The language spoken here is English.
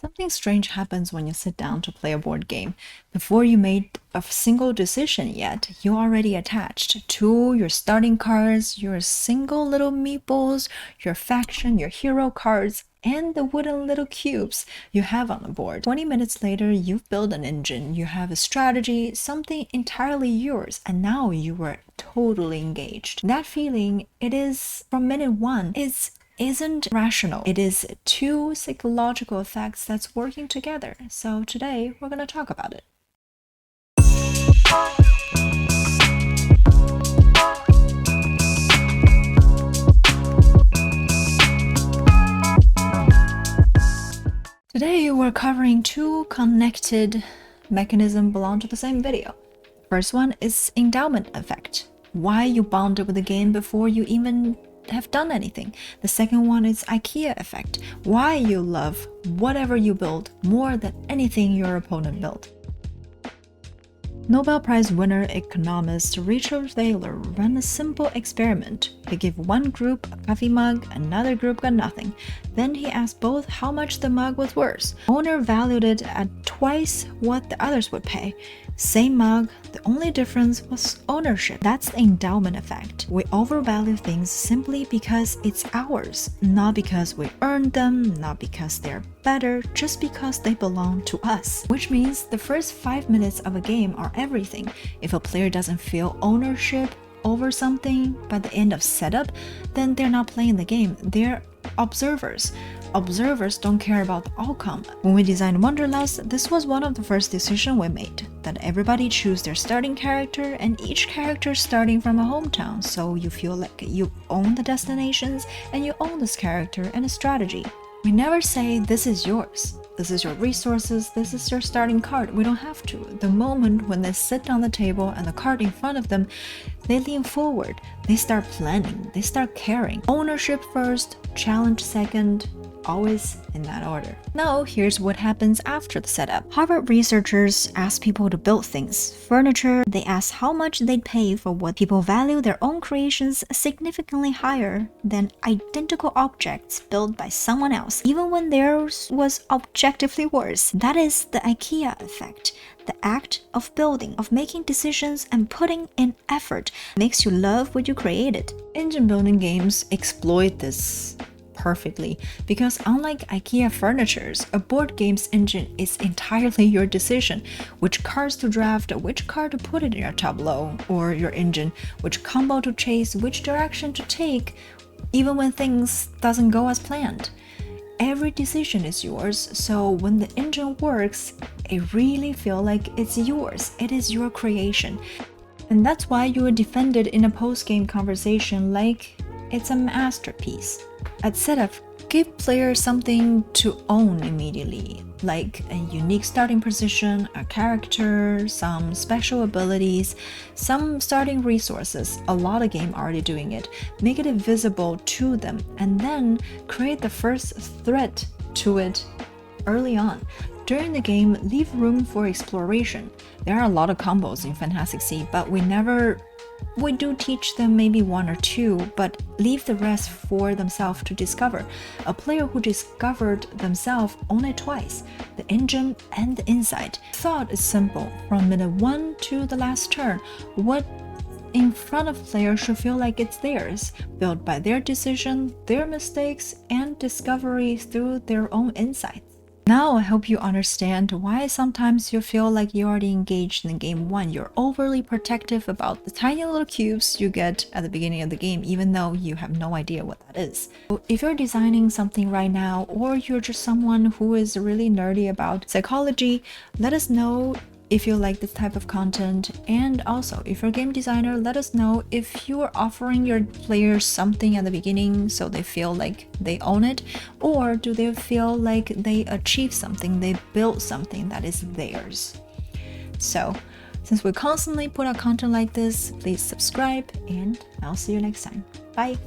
Something strange happens when you sit down to play a board game. Before you made a single decision yet, you're already attached to your starting cards, your single little meeples, your faction, your hero cards, and the wooden little cubes you have on the board. 20 minutes later, you've built an engine, you have a strategy, something entirely yours, and now you were totally engaged. That feeling, it is from minute one, isn't rational. It is two psychological effects that's working together. So today we're going to talk about it. Today we're covering two connected mechanisms belong to the same video. First one is Endowment Effect. Why you bonded with the game before you even have done anything. The second one is IKEA Effect. Why you love whatever you build more than anything your opponent built. Nobel Prize winner economist Richard Thaler ran a simple experiment. He gave one group a coffee mug, another group got nothing. Then he asked both how much the mug was worth. Owner valued it at twice what the others would pay. Same mug, the only difference was ownership. That's the endowment effect. We overvalue things simply because it's ours, not because we earned them, not because they're better, just because they belong to us. Which means the first 5 minutes of a game are everything. If a player doesn't feel ownership over something by the end of setup, then they're not playing the game, they're observers. Observers don't care about the outcome. When we designed Wanderlust, this was one of the first decisions we made, that everybody choose their starting character and each character starting from a hometown, so you feel like you own the destinations and you own this character and a strategy. We never say this is yours, this is your resources, this is your starting card. We don't have to. The moment when they sit on the table and the card in front of them, they lean forward, they start planning, they start caring. Ownership first, challenge second, always in that order. Now, here's what happens after the setup. Harvard researchers ask people to build things. Furniture, they ask how much they'd pay for what people value their own creations significantly higher than identical objects built by someone else, even when theirs was objectively worse. That is the IKEA effect. The act of building, of making decisions and putting in effort makes you love what you created. Engine building games exploit this perfectly, because unlike IKEA furnitures, a board game's engine is entirely your decision. Which cards to draft, which card to put in your tableau or your engine, which combo to chase, which direction to take, even when things doesn't go as planned. Every decision is yours, so when the engine works, it really feels like it's yours. It is your creation. And that's why you would defend it in a post-game conversation like it's a masterpiece. At setup, give players something to own immediately, like a unique starting position, a character, some special abilities, some starting resources. A lot of games already doing it. Make it visible to them, and then create the first threat to it early on. During the game, leave room for exploration. There are a lot of combos in Fantastic Sea, but we do teach them maybe one or two, but leave the rest for themselves to discover. A player who discovered themselves only twice, the engine and the inside. Thought is simple. From minute 1 to the last turn, what in front of players should feel like it's theirs, built by their decision, their mistakes, and discovery through their own insights. Now I hope you understand why sometimes you feel like you're already engaged in game 1. You're overly protective about the tiny little cubes you get at the beginning of the game, even though you have no idea what that is. So if you're designing something right now, or you're just someone who is really nerdy about psychology, let us know if you like this type of content. And also, if you're a game designer, let us know if you are offering your players something at the beginning so they feel like they own it, or do they feel like they achieved something, they built something that is theirs. So, since we constantly put out content like this, please subscribe, and I'll see you next time. Bye!